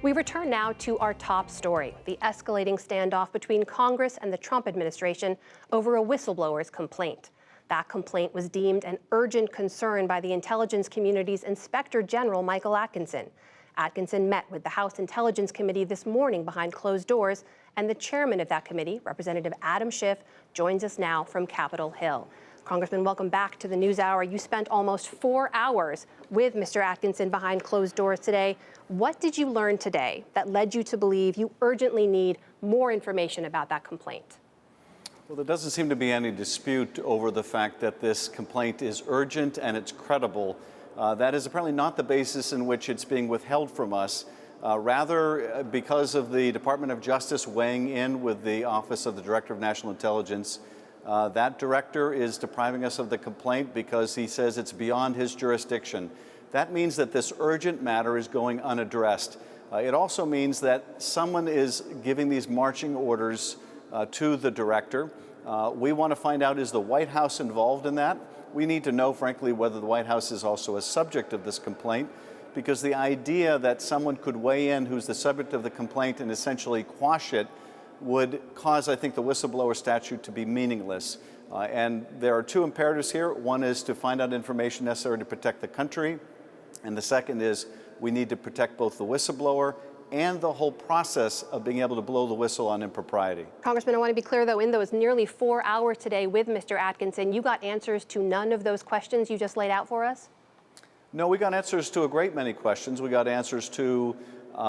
We return now to our top story, the escalating standoff between Congress and the Trump administration over a whistleblower's complaint. That complaint was deemed an urgent concern by the intelligence community's Inspector General, Michael Atkinson. Atkinson met with the House Intelligence Committee this morning behind closed doors, and the chairman of that committee, Representative Adam Schiff, joins us now from Capitol Hill. Congressman, welcome back to the NewsHour. You spent almost 4 hours with Mr. Atkinson behind closed doors today. What did you learn today that led you to believe you urgently need more information about that complaint? Well, there doesn't seem to be any dispute over the fact that this complaint is urgent and it's credible. That is apparently not the basis in which it's being withheld from us. Rather, because of the Department of Justice weighing in with the Office of the Director of National Intelligence, that director is depriving us of the complaint because he says it's beyond his jurisdiction. That means that this urgent matter is going unaddressed. It also means that someone is giving these marching orders to the director. We want to find out, is the White House involved in that? We need to know, frankly, whether the White House is also a subject of this complaint, because the idea that someone could weigh in who's the subject of the complaint and essentially quash it would cause, I think, the whistleblower statute to be meaningless. And there are two imperatives here. One is to find out information necessary to protect the country. And the second is we need to protect both the whistleblower and the whole process of being able to blow the whistle on impropriety. Congressman, I want to be clear, though, in those nearly 4 hours today with Mr. Atkinson, you got answers to none of those questions you just laid out for us? No, we got answers to a great many questions. We got answers to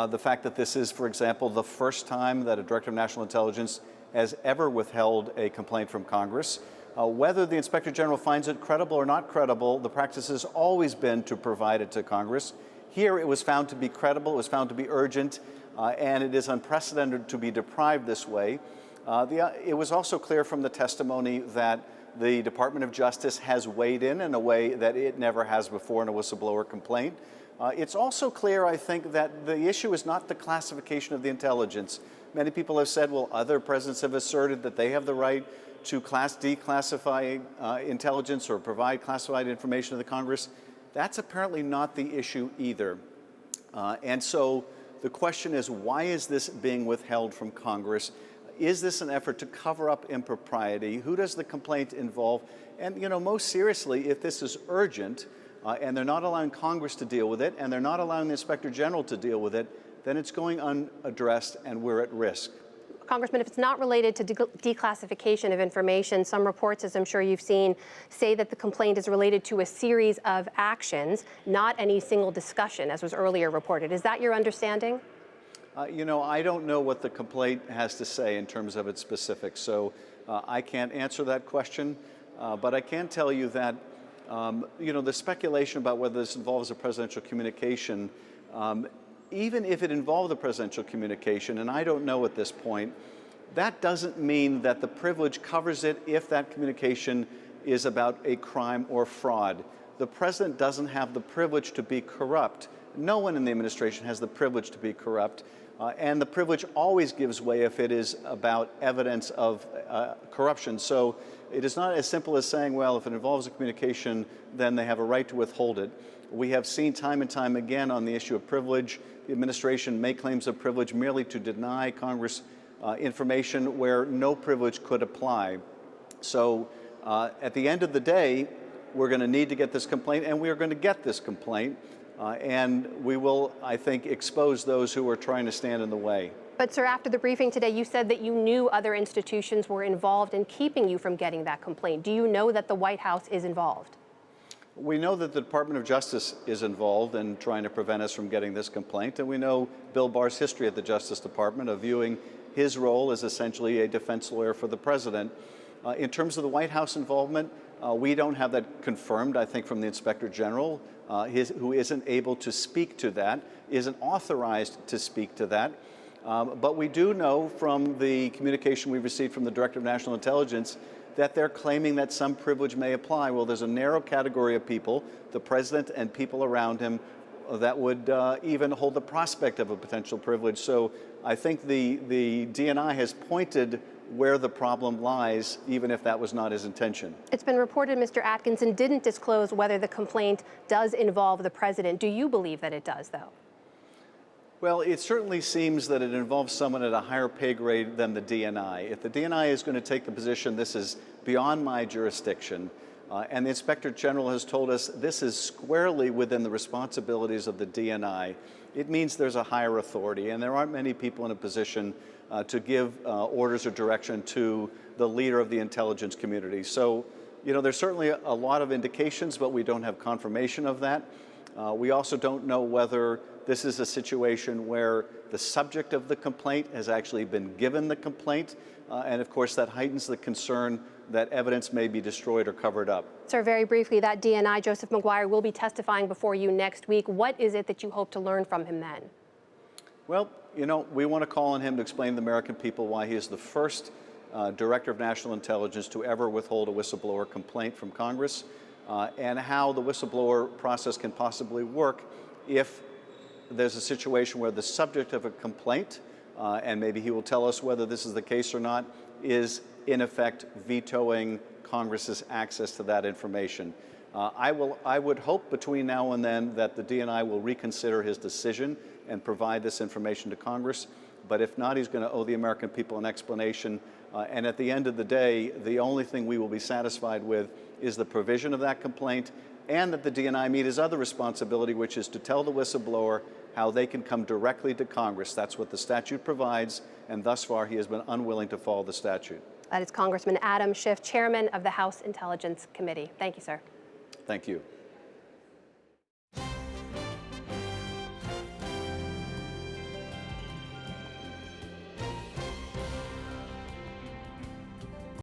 the fact that this is, for example, the first time that a Director of National Intelligence has ever withheld a complaint from Congress. Whether the Inspector General finds it credible or not credible, the practice has always been to provide it to Congress. Here it was found to be credible, it was found to be urgent, and it is unprecedented to be deprived this way. It was also clear from the testimony that the Department of Justice has weighed in a way that it never has before in a whistleblower complaint. It's also clear, I think, that the issue is not the classification of the intelligence. Many people have said, well, other presidents have asserted that they have the right to declassify intelligence or provide classified information to the Congress. That's apparently not the issue either. And so the question is, why is this being withheld from Congress? Is this an effort to cover up impropriety? Who does the complaint involve? And, most seriously, if this is urgent and they're not allowing Congress to deal with it and they're not allowing the Inspector General to deal with it, then it's going unaddressed and we're at risk. Congressman, if it's not related to declassification of information, some reports, as I'm sure you've seen, say that the complaint is related to a series of actions, not any single discussion, as was earlier reported. Is that your understanding? I don't know what the complaint has to say in terms of its specifics, so I can't answer that question. But I can tell you that, the speculation about whether this involves a presidential communication, even if it involved a presidential communication, and I don't know at this point, that doesn't mean that the privilege covers it if that communication is about a crime or fraud. The president doesn't have the privilege to be corrupt. No one in the administration has the privilege to be corrupt. And the privilege always gives way if it is about evidence of corruption. So it is not as simple as saying, well, if it involves a communication, then they have a right to withhold it. We have seen time and time again on the issue of privilege, the administration make claims of privilege merely to deny Congress information where no privilege could apply. So at the end of the day, we're going to need to get this complaint, and we are going to get this complaint. And we will, I think, expose those who are trying to stand in the way. But, sir, after the briefing today, you said that you knew other institutions were involved in keeping you from getting that complaint. Do you know that the White House is involved? We know that the Department of Justice is involved in trying to prevent us from getting this complaint, and we know Bill Barr's history at the Justice Department of viewing his role as essentially a defense lawyer for the president. In terms of the White House involvement, we don't have that confirmed, I think, from the Inspector General, who isn't able to speak to that, isn't authorized to speak to that. But we do know from the communication we received from the Director of National Intelligence that they're claiming that some privilege may apply. Well, there's a narrow category of people, the president and people around him, that would even hold the prospect of a potential privilege. So I think the DNI has pointed where the problem lies, even if that was not his intention. It's been reported Mr. Atkinson didn't disclose whether the complaint does involve the president. Do you believe that it does, though? Well, it certainly seems that it involves someone at a higher pay grade than the DNI. If the DNI is going to take the position, this is beyond my jurisdiction, and the Inspector General has told us this is squarely within the responsibilities of the DNI, it means there's a higher authority, and there aren't many people in a position to give orders or direction to the leader of the intelligence community. So, you know, there's certainly a lot of indications, but we don't have confirmation of that. We also don't know whether this is a situation where the subject of the complaint has actually been given the complaint, and of course that heightens the concern that evidence may be destroyed or covered up. Sir, very briefly, that DNI, Joseph Maguire, will be testifying before you next week. What is it that you hope to learn from him then? Well, you know, we want to call on him to explain to the American people why he is the first Director of National Intelligence to ever withhold a whistleblower complaint from Congress, and how the whistleblower process can possibly work if there's a situation where the subject of a complaint, and maybe he will tell us whether this is the case or not, is in effect vetoing Congress's access to that information. I would hope between now and then that the DNI will reconsider his decision and provide this information to Congress. But if not, he's going to owe the American people an explanation. And at the end of the day, the only thing we will be satisfied with is the provision of that complaint, and that the DNI meet his other responsibility, which is to tell the whistleblower how they can come directly to Congress. That's what the statute provides, and thus far he has been unwilling to follow the statute. That is Congressman Adam Schiff, Chairman of the House Intelligence Committee. Thank you, sir. Thank you.